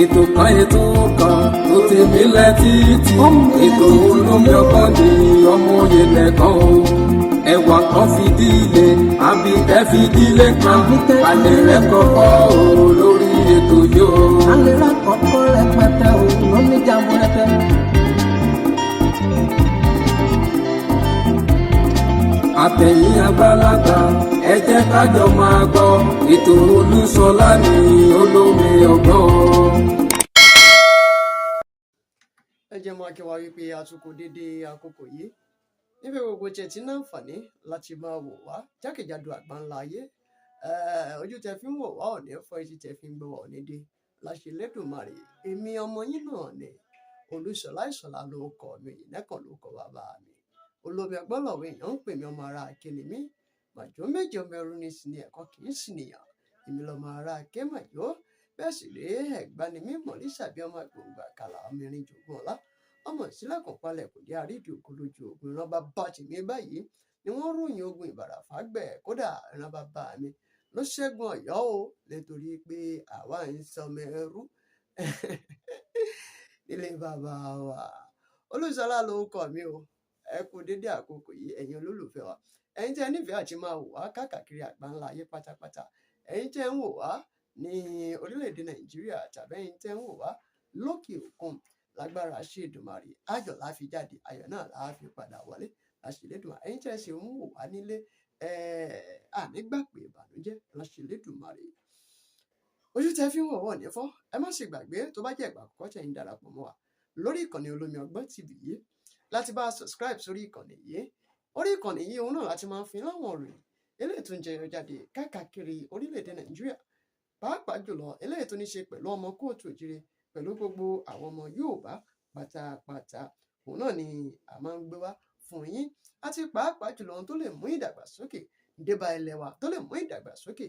ètò kan tó ti mílẹ̀ títí ètò olómi ọgbọ́n ní ọmọ òye lẹ́kàn o ẹwà kan fìdílé àbíkẹ́ fìdílé kan alẹ́ rẹ̀ kọ́kọ́ o lórí ètò yìí o. alẹ́ rẹ̀ kọ́kọ́ rẹpẹtẹ o lóní jàmbó rẹpẹ. àtẹ̀yìn àgbàlagbà ẹ jẹ́ ká jọ máa gbọ́ ètò Olúṣọlá ní olómi ọgbọ́n. ẹ jẹ́ máa kí wa wípé àtúkò dédé àkókò yìí níbi gbogbo jẹ́ tí náà fàní láti máa wò wá jákèjádò àgbáńlá ayé ojú tẹ fi ń wò wá ọ̀nà ẹ̀fọ́ etí tẹ fi ń gbọ́ ọ̀nà dé láṣẹ lẹ́dùnmarè èmi ọmọ yín náà ni Olúṣọlá Ìṣọ̀lá ló kọ mi ìnẹ́kàn ló kọ bàbá mi olómi ọgbọ́nlọ̀wé èèyàn ń pè mí ọmọ ara àkẹlẹ mi màjọ méje ọmọ ẹrú ní sinmi ẹ̀kọ́ kì í sìnìyàn èmi lọmọ ara àkẹ màjọ bẹ́ẹ̀ sì rèé ẹ̀gbani mi mọ̀lísàbí ọmọ gbòǹgbà kàlà ọmọ irin jògùn ọ̀la ọmọ ìsílẹ̀kùn palẹ̀ kò dé àrídìí òkú lójú ogun ìran bàbá tèmi báyìí ni wọ́n ròyìn ogun ìbàràfà gbẹ̀ kódà ìran bàbá mi ló ṣẹ́gun Ọ̀yọ́ o nítorí pé àwa ń sọmọ ẹrú nílé bàbá wa Olúṣọlá ló kọ mi o ẹ kú dédé àkókò yìí ẹ̀yin olólùfẹ́ wa ẹ̀yin tí ẹ nífẹ̀ẹ́ àti máa wò wá káàkiri àgbáńlá ayé pátápátá ẹ̀yin tí ẹ ń wò wá ní orílẹ̀-èdè Nàìjíríà tàbí ẹ̀yin tí ẹ ń wò wá lókè òkun lágbára ṣe Èdùmàrè ayọ̀ la fi jáde ayọ̀ náà la fi padà wọlé láṣẹlẹ́dùmarè ẹ̀yin tí ẹ sì ń wò wá nílé ànígbàgbé ìbànújẹ́ láṣẹlẹ́dùmarè ojú tẹ fi ń wò wọ́n ní fọ́ ẹ má ṣe gbàgbé tó bá jẹ́ ìgbà àkọ́kọ́ tẹ̀yin darapọ̀ mọ́ wa lórí ìkànnì Olómi Ọgbọ́n TV yìí láti bá a subscribe sórí ìkànnì yìí orí ìkànnì yìí òun náà láti máa ń fi láwọn ìròyìn eléyìí tó ń jẹyọ jáde káàkiri orílẹ̀-èdè Nàìjíríà pàápàá jùlọ eléyìí tó ní ṣe pẹ̀lú ọmọ kóòtù òjìrè pẹ̀lú gbogbo àwọn ọmọ Yorùbá pátápátá òun náà ni a máa ń gbé wá fún yín àti pàápàá jùlọ ohun tó lè mú ìdàgbàsókè débá ilẹ̀ wa tó lè mú ìdàgbàsókè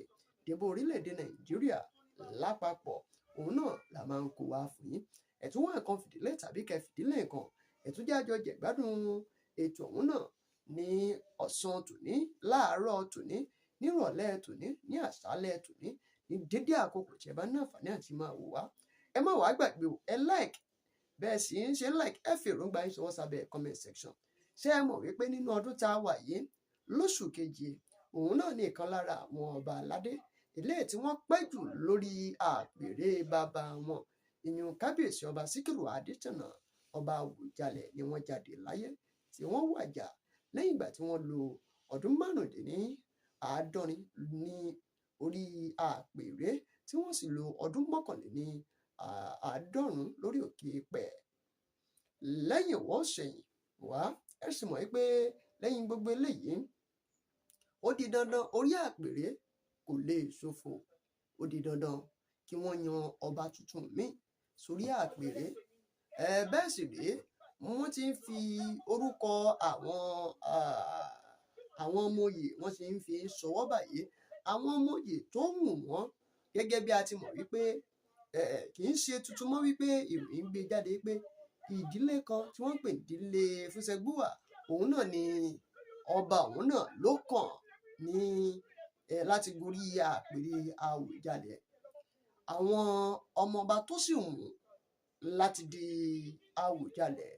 débá orílẹ̀-èdè Nàìjíríà lápapọ̀ òun náà la máa ń kó wá fún yín ẹ̀tún wá nǹkan fìdílé tàbí kẹfìdílé nǹkan ẹ̀tún jẹ́ àjọ jẹ̀gbádùn ètò ọ̀hún náà ní ọ̀sán tòní láàárọ̀ tòní nírọ̀lẹ́ tòní ní àṣálẹ́ tòní ní dédé àkókò tí ẹ bá ní àǹfààní àti máa wò wá ẹ má wàá gbàgbé o ẹ like bẹ́ẹ̀ sì ń ṣe like ẹ fi èròǹgbà yín ṣọwọ́ sábẹ́ comment section ṣé ẹ mọ̀ wípé nínú ọdún tá a wà yìí lóṣù keje òun náà ní ìkan lára àwọn ọba aládé ilé tí wọ́n pẹ́ jù lórí àpèrè bàbá wọn ìyún kábíyèsí ọba Síkírù Adétọ̀nà ọba Àwùjalẹ̀ ni wọ́n jáde láyé tí wọ́n wàjà lẹ́yìn ìgbà tí wọ́n lo ọdún márùndínláàádọ́rin ní orí àpèrè tí wọ́n sì lo ọdún mọ́kànléláàádọ́rùn lórí òkè pẹ̀ lẹ́yìn wọ́n ṣẹ̀yìn wá ẹ sì mọ̀ pé lẹ́yìn gbogbo eléyìí ó di dandan orí àpèrè kò lè ṣòfò ó di dandan kí wọ́n yan ọba tuntun míì sórí àpèrè bẹ́ẹ̀ sì rèé wọ́n ti ń fi orúkọ àwọn ọmọoyè wọ́n ti ń fi ṣọwọ́ báyìí àwọn ọmọoyè tó wù wọ́n gẹ́gẹ́ bí a ti mọ̀ wípé kì í ṣe tuntun mọ́ wípé ìròyìn gbé jáde pé ìdílé kan tí wọ́n ń pè ìdílé Fúnṣẹ́gbùwà òun náà ni ọba òun náà ló kàn ní láti gorí àpèrè Àwùjalẹ̀ àwọn ọmọọba tó sì wù láti di Àwùjalẹ̀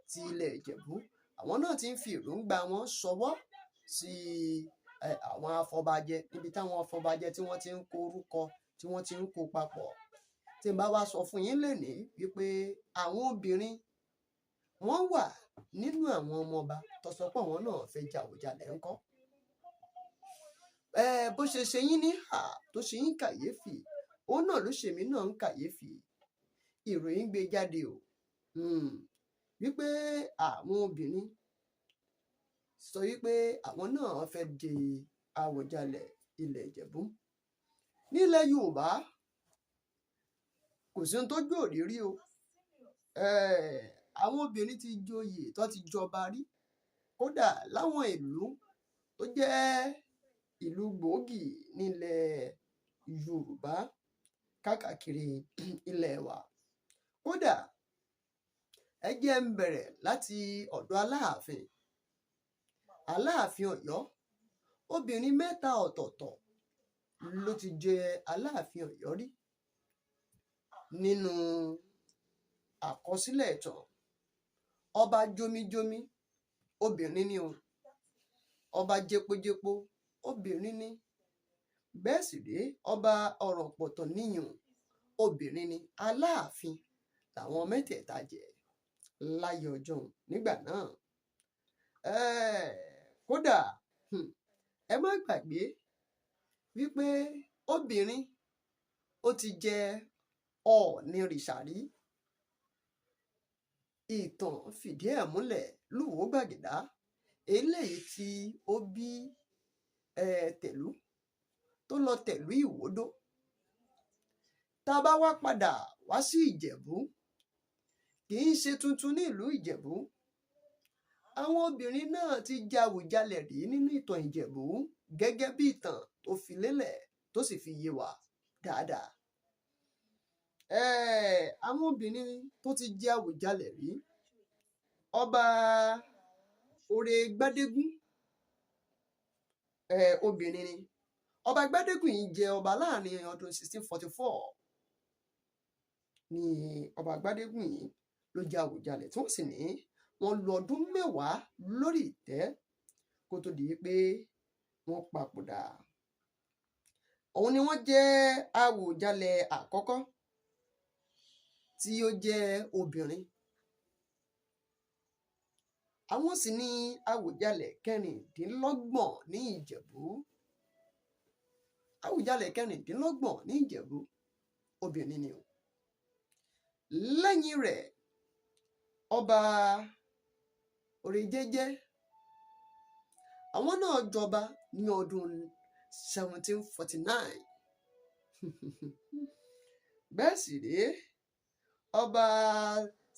ti ilẹ̀ Ìjẹ̀bú àwọn náà ti ń fi èròǹgbà wọn ṣọwọ́ sí àwọn afọbajẹ níbi táwọn afọbajẹ tí wọ́n ti ń kó orúkọ tí wọ́n ti ń kó papọ̀ tí n bá wá sọ fún yín lénìí wípé àwọn obìnrin wọ́n wà nínú àwọn ọmọọba tó sọ pé àwọn náà fẹ́ jà Àwùjalẹ̀ ńkọ́ bó ṣe ṣe yín ní tó ṣe yín kàyéfì òun náà ló ṣe mí náà ń kàyéfì ìròyìn gbé jáde o wípé àwọn obìnrin sọ wípé àwọn náà fẹ́ di Àwùjalẹ̀ ilẹ̀ Ìjẹ̀bú nílẹ̀ Yorùbá kò sí ohun tó gbé òrírí o àwọn obìnrin ti joyè tó ti jọba rí kódà láwọn ìlú tó jẹ́ ìlú gbòógì nílẹ̀ Yorùbá káàkiri ilẹ̀ wa kódà ẹ jẹ́ ń bẹ̀rẹ̀ láti ọ̀dọ̀ Aláàfin Ọ̀yọ́ obìnrin 3 ọ̀tọ̀ọ̀tọ̀ ló ti jẹ Aláàfin Ọ̀yọ́ rí nínú àkọsílẹ̀ ìtàn. Ọba jomijomi obìnrin ni o, ọba jepojepo obìnrin ni, bẹ́ẹ̀ sì rèé ọba ọ̀rọ̀ pọ̀tọ̀ níyùn obìnrin ni. Aláàfin làwọn mẹ́tẹ̀ẹ̀ta jẹ́ láyé ọjọ́ nígbà náà. Kódà ẹ má gbàgbé wípé obìnrin ó ti jẹ Ọ̀ọ̀nìrìṣà rí. Ìtàn fìdí ẹ̀ múlẹ̀ Lúwo Gbàgìdá, eléyìí tí ó bí Tẹ̀lú tó lọ tẹ̀lú Ìwòdó. Tá a bá wá padà wá sí Ìjẹ̀bú, kì í ṣe tuntun ní ìlú Ìjẹ̀bú. Àwọn obìnrin náà ti jẹ Àwùjalẹ̀ rí nínú ìtàn Ìjẹ̀bú, gẹ́gẹ́ bí ìtàn tó fi lélẹ̀ tó sì fi yé wa dáadáa. Àwọn obìnrin tó ti jẹ Àwùjalẹ̀ rí, ọba Òrè Gbádégún obìnrin ni. Ọba Gbádégún yìí jẹ ọba láàrin ọdún 1644 ni ọba Gbádégún yìí ló jẹ Àwùjalẹ̀, tí wọ́n sì ní wọ́n lo ọdún 10 lórí ìtẹ́ kó tó di pé wọ́n papòdà. Òun ni wọ́n jẹ́ Àwùjalẹ̀ àkọ́kọ́ tí ó jẹ́ obìnrin. Àwọn sì ní Àwùjalẹ̀ 26 ní Ìjẹ̀bú. Àwùjalẹ̀ 26 ní Ìjẹ̀bú obìnrin ni o. Lẹ́yìn rẹ̀, ọba Òrèjẹ́jẹ́, àwọn náà jọba ní ọdún 1749. Bẹ́ẹ̀ sì rèé ọba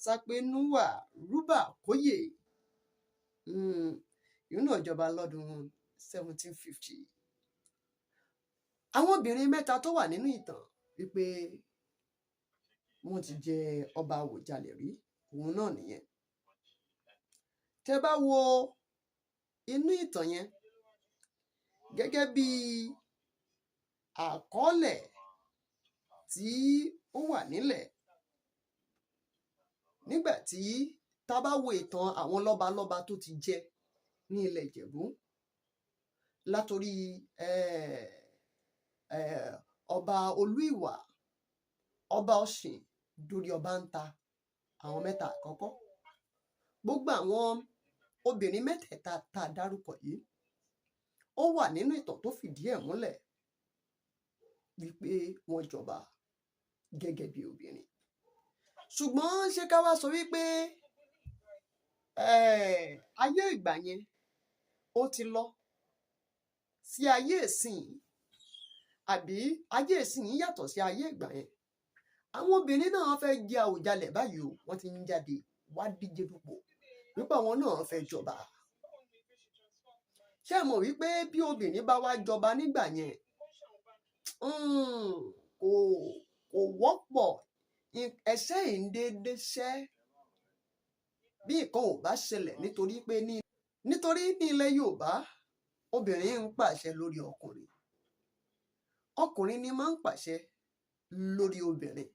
Sápénúwà Rúbà Kóyè, ìlú náà jọba lọ́dún 1750. Àwọn obìnrin mẹ́ta tó wà nínú ìtàn wípé wọ́n ti jẹ ọba Àwùjalẹ̀ rí, òun náà nìyẹn. Tẹ́ bá wo inú ìtàn yẹn, gẹ́gẹ́ bí àkọọ́lẹ̀ tí ó wà nílẹ̀, nígbà tí tá bá wo ìtàn àwọn lọ́balọ́ba tó ti jẹ ní ilẹ̀ Ìjẹ̀bú, látorí ọba Olúìwà, ọba Ọ̀ṣìn dórí ọba Ńta, àwọn mẹ́ta àkọ́kọ́. Gbogbo àwọn obìnrin mẹ́tẹ̀ẹ̀ta tá a dárúkọ yìí, ó wà nínú ìtàn tó fìdí ẹ̀ múlẹ̀ wípé wọ́n jọba gẹ́gẹ́ bí obìnrin. Ṣùgbọ́n ṣé ká wá sọ wípé ayé ìgbà yẹn ó ti lọ sí ayé ìsìn, àbí ayé ìsìn yàtọ̀ sí ayé ìgbà yẹn? Àwọn obìnrin náà fẹ́ jẹ Àwùjalẹ̀ báyìí o, wọ́n ti ń jáde wá díje dupò wípé àwọn náà fẹ́ jọba. Ṣé ẹ mọ̀ wípé bí obìnrin bá wá jọba nígbà yẹn, kò wọ́pọ̀, ẹsẹ̀ ìndéédé ṣẹ́ bí nǹkan ò bá ṣẹlẹ̀, nítorí ní ilẹ̀ Yorùbá obìnrin ń pàṣẹ lórí ọkùnrin, ọkùnrin ni máa ń pàṣẹ lórí obìnrin,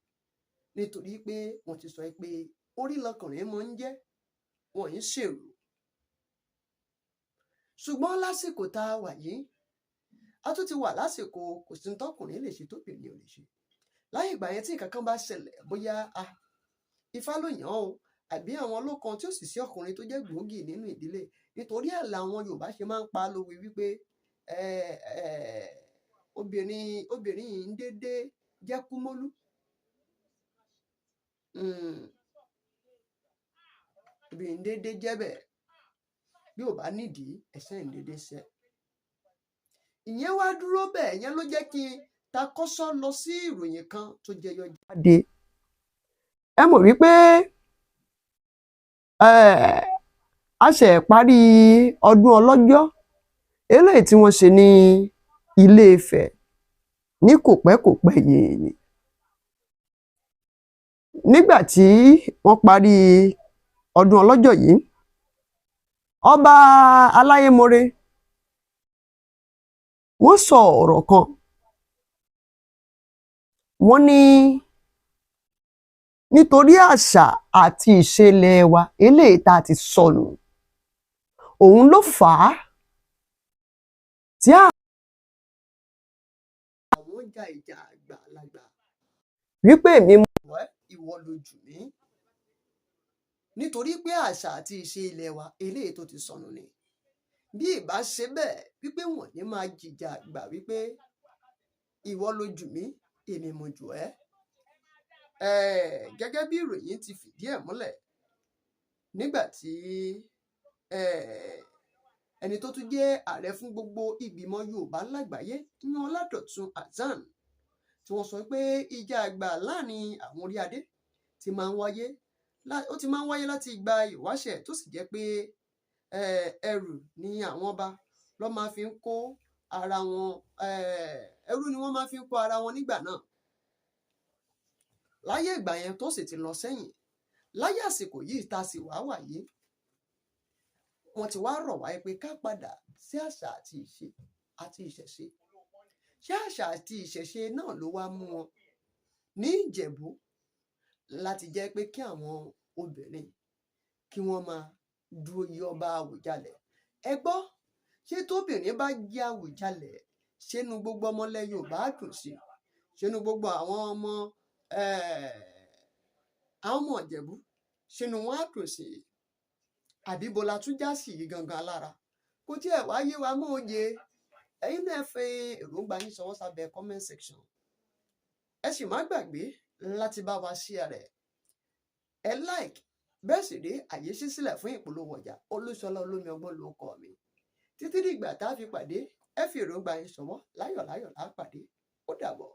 nítorí pé wọ́n ti sọ pé orí lọkùnrin máa ń jẹ́, wọ́n ń ṣèrò. Ṣùgbọ́n lásìkò tá a wà yìí, a tún ti wà lásìkò kò sí tọkùnrin lè ṣe tóbìnrin ò lè ṣe. Láyé ìgbà yẹn tí nǹkan kan bá ṣẹlẹ̀, bóyá Ifá ló yàn o, àbí àwọn olókan tí ó sì sí ọkùnrin tó jẹ́ gbòógì nínú ìdílé, nítorí ẹ̀ làwọn Yorùbá ṣe máa ń pa lówe wípé obìnrin yìí ń dédé jẹ́ kúmólú. Obìnrin dédé jẹ́ bẹ́ẹ̀, bí ò bá nídìí ẹsẹ̀ ń dédé ṣẹ́. Ìyẹn wá dúró bẹ́ẹ̀, yẹn ló jẹ́ kí n ta kọ́sọ́ lọ sí ìròyìn kan tó jẹyọ jáde. Ẹ mọ̀ wípé a ṣe parí ọdún ọlọ́jọ́ eléyìí tí wọ́n ṣe ní Ilé Ifẹ̀ ní kòpẹ́kòpẹ́ yìí ni. Nígbà tí wọ́n parí ọdún ọlọ́jọ́ yìí, ọba Aláyémọrè wọ́n sọ ọ̀rọ̀ kan, wọ́n ní nítorí àṣà àti ìṣẹ̀lẹ̀ wa eléyìí tá a ti sọnù òun ló fà á tí àwọn ja ìjà àgbàlagbà wípé èmi mọ̀ ẹ́ ìwọ ló jù mí nítorí pé àṣà àti ìṣe ilẹ̀ wa eléyìí tó ti sọnù ni bí ìbá ṣe bẹ́ẹ̀ wípé wọ́n ní máa jìjà àgbà wípé ìwọ ló jù mí èmi mo jù ẹ́. Gẹ́gẹ́ bí ìròyìn ti fìdí ẹ̀ múlẹ̀ nígbà tí ẹni tó tún jẹ́ ààrẹ fún gbogbo ìgbìmọ̀ Yorùbá lágbàáyé ní Ọládọ̀tun Hasan tí wọ́n sọ pé ìjà àgbà láàrin àwọn orí adé ti máa ń wáyé láti ìgbà ìwáṣẹ̀ tó sì jẹ́ pé ẹrù ni àwọn ọba ló máa fi ń kó ara wọn ẹrú ni wọ́n máa fi ń kó ara wọn nígbà náà láyé ìgbà yẹn tó sì ti lọ sẹ́yìn láyé àsìkò yìí tá a sì wá wà yìí wọ́n ti wá rọ̀ wáyé pé ká padà sí àṣà àti ìṣe àti ìṣẹ̀ṣe ṣé àṣà àti ìṣẹ̀ṣe náà ló wá mú wọn ní Ìjẹ̀bú láti jẹ́ pé kí àwọn obìnrin kí wọ́n máa dúró yí ọba Àwùjalẹ̀. Ẹ gbọ́ ṣé tóbìnrin bá jẹ́ Àwùjalẹ̀ ṣénu gbogbo ọmọlẹ̀ Yorùbá dùn sí ṣénu gbogbo àwọn ọmọ Ìjẹ̀bú ṣénu wọn á dùn sí àbí bọ́lá tún já sí yìí gangan lára kò tí ẹ̀ wá yé wa mọ́ òye ẹ̀yin náà fi èròǹgbà yín ṣọwọ́ sábẹ́ comment section ẹ sì má gbàgbé láti bá wa share rẹ̀ ẹ like bẹ́ẹ̀ sì rí àyè ṣí sílẹ̀ fún ìpolówó ọjà Olúṣọlá Olómi Ọgbọ́n ló kọ mi títí dìgbà tá a fi pàdé ẹ fi èròǹgbà yín ṣọwọ́ láyọ̀láyọ̀ láà pàdé ó dàbọ̀.